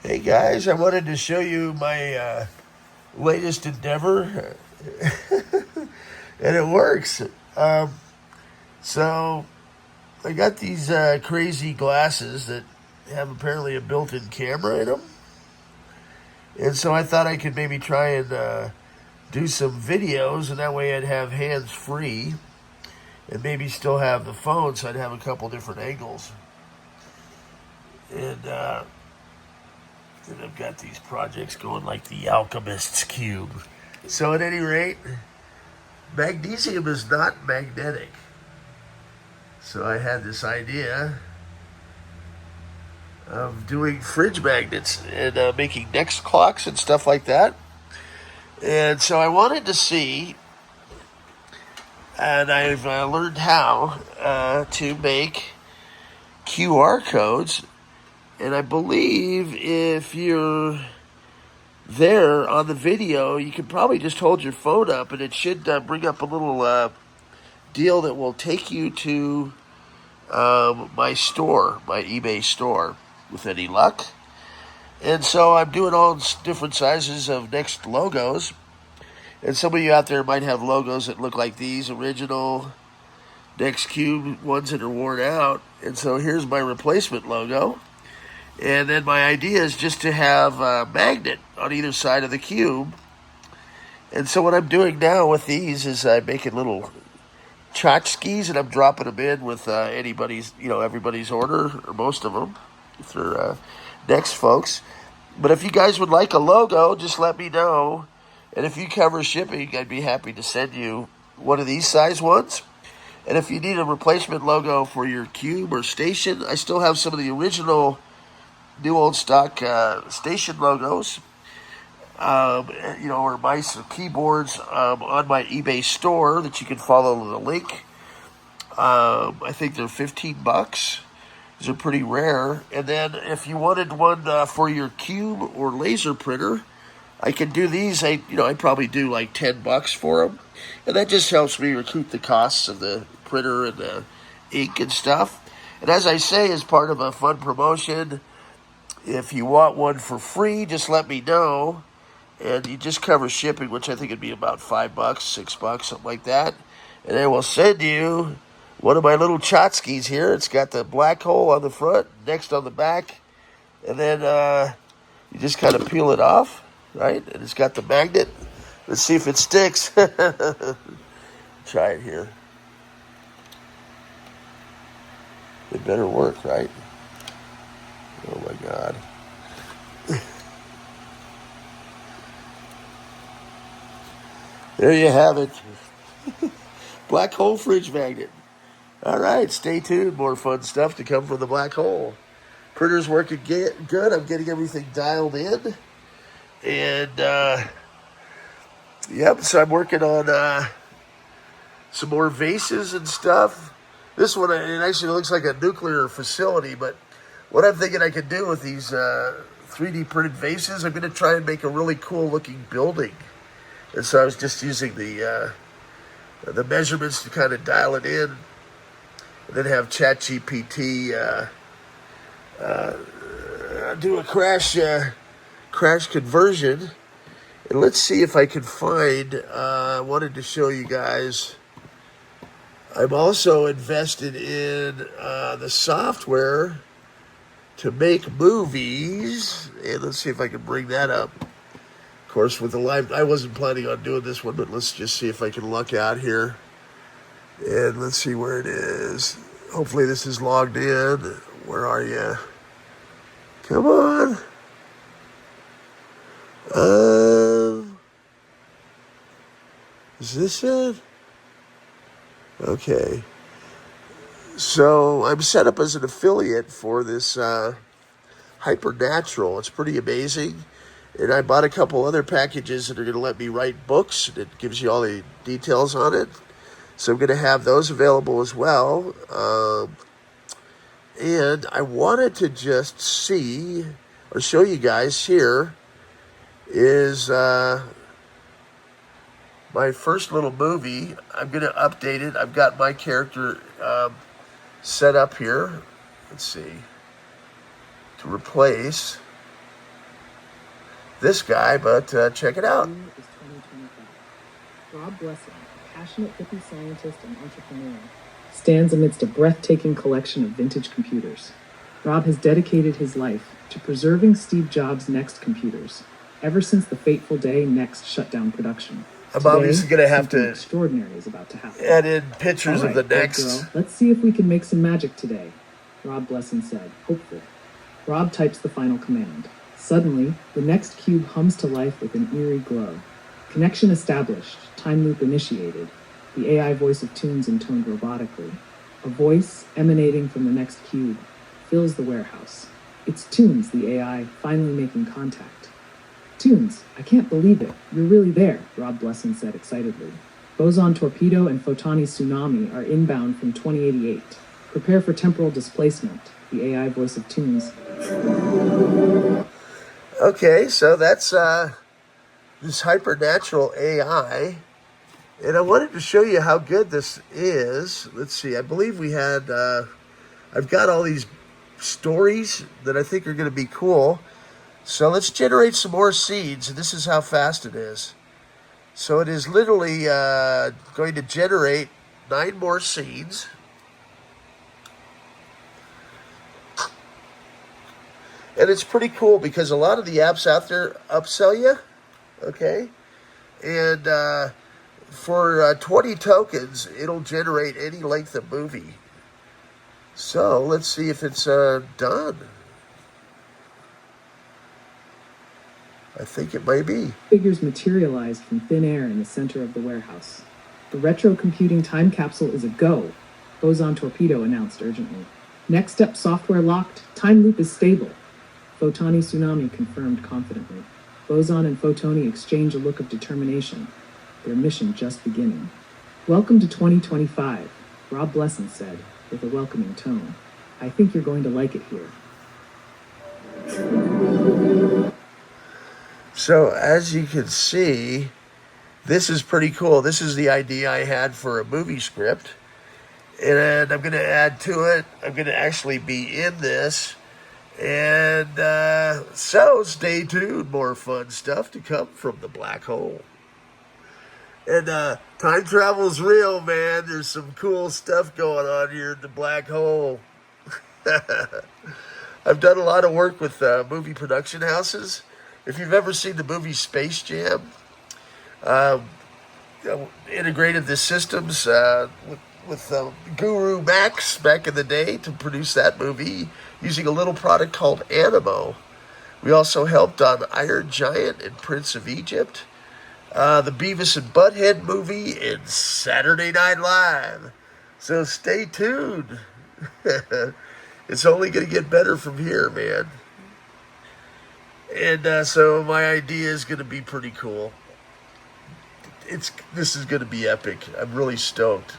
Hey guys, I wanted to show you my latest endeavor, and it works. So I got these crazy glasses that have apparently a built-in camera in them, and so I thought I could maybe try and do some videos, and that way I'd have hands free, and maybe still have the phone, so I'd have a couple different angles. And I've got these projects going like the Alchemist's Cube. So at any rate, magnesium is not magnetic. So I had this idea of doing fridge magnets and making NeXT clocks and stuff like that. And so I wanted to see, and I've learned how to make QR codes. And I believe if you're there on the video, you can probably just hold your phone up and it should bring up a little deal that will take you to my store, my eBay store, with any luck. And so I'm doing all different sizes of NeXT logos. And some of you out there might have logos that look like these original NeXT Cube ones that are worn out. And so here's my replacement logo. And then my idea is just to have a magnet on either side of the cube. And so what I'm doing now with these is I'm making little tchotchkes and I'm dropping them in with everybody's order, or most of them, if they're NeXT folks. But if you guys would like a logo, just let me know. And if you cover shipping, I'd be happy to send you one of these size ones. And if you need a replacement logo for your cube or station, I still have some of the original new old stock station logos, or mice or keyboards on my eBay store that you can follow the link. I think they're $15. These are pretty rare. And then if you wanted one for your cube or laser printer, I can do these. I probably do like $10 for them, and that just helps me recoup the costs of the printer and the ink and stuff. And as I say, as part of a fun promotion, if you want one for free, just let me know. And you just cover shipping, which I think would be about $5, $6, something like that. And I will send you one of my little tchotchkes here. It's got the Blackhole on the front, NeXT on the back. And then you just kind of peel it off, right? And it's got the magnet. Let's see if it sticks. Try it here. It better work, right? Oh my God. There you have it. Black hole fridge magnet. All right, stay tuned. More fun stuff to come from the black hole. Printer's working good. I'm getting everything dialed in. And, so I'm working on some more vases and stuff. This one, it actually looks like a nuclear facility, but what I'm thinking I could do with these 3D printed vases, I'm going to try and make a really cool looking building. And so I was just using the measurements to kind of dial it in, and then have ChatGPT do a crash conversion. And let's see if I can find. I wanted to show you guys. I'm also invested in the software to make movies, and let's see if I can bring that up. Of course, with the live, I wasn't planning on doing this one, but let's just see if I can luck out here. And let's see where it is. Hopefully this is logged in. Where are you? Come on. Is this it? Okay. So I'm set up as an affiliate for this Hypernatural. It's pretty amazing. And I bought a couple other packages that are going to let me write books. And it gives you all the details on it. So I'm going to have those available as well. And I wanted to just see or show you guys here is my first little movie. I'm going to update it. I've got my character set up here. Let's see. To replace. this guy, but check it out. Year is 2025. Rob Blessing, a passionate hippie scientist and entrepreneur, stands amidst a breathtaking collection of vintage computers. Rob has dedicated his life to preserving Steve Jobs' NeXT computers ever since the fateful day NeXT shut down production. I'm obviously going to have something to extraordinary is about to happen. add in pictures of the Big NeXT. girl, let's see if we can make some magic today, Rob Blessing said, hopeful. Rob types the final command. Suddenly, the NeXT cube hums to life with an eerie glow. Connection established, time loop initiated, the AI voice of Tunes intoned robotically. A voice emanating from the NeXT cube fills the warehouse. It's Tunes, the AI, finally making contact. Tunes, I can't believe it. You're really there, Rob Blessing said excitedly. Boson Torpedo and Photoni Tsunami are inbound from 2088. Prepare for temporal displacement, the AI voice of Tunes. Okay, so that's this hypernatural AI. And I wanted to show you how good this is. Let's see, I believe we had, I've got all these stories that I think are going to be cool. So let's generate some more seeds. And this is how fast it is. So it is literally going to generate 9 more seeds. And it's pretty cool because a lot of the apps out there upsell you. Okay. And for 20 tokens, it'll generate any length of movie. So let's see if it's done. I think it may be. Figures materialized from thin air in the center of the warehouse. The retro computing time capsule is a go, Boson Torpedo announced urgently. Next step software locked, time loop is stable. Photoni Tsunami confirmed confidently. Boson and Photoni exchange a look of determination, their mission just beginning. Welcome to 2025, Rob Blessing said, with a welcoming tone. I think you're going to like it here. So as you can see, this is pretty cool. This is the idea I had for a movie script. And I'm going to add to it. I'm going to actually be in this. And so stay tuned. More fun stuff to come from the black hole. And time travel's real, man. There's some cool stuff going on here in the black hole. I've done a lot of work with movie production houses. If you've ever seen the movie Space Jam, integrated the systems with Guru Max back in the day to produce that movie using a little product called Animo. We also helped on Iron Giant and Prince of Egypt, the Beavis and Butthead movie, and Saturday Night Live. So stay tuned. It's only going to get better from here, man. And so my idea is going to be pretty cool. This is going to be epic. I'm really stoked.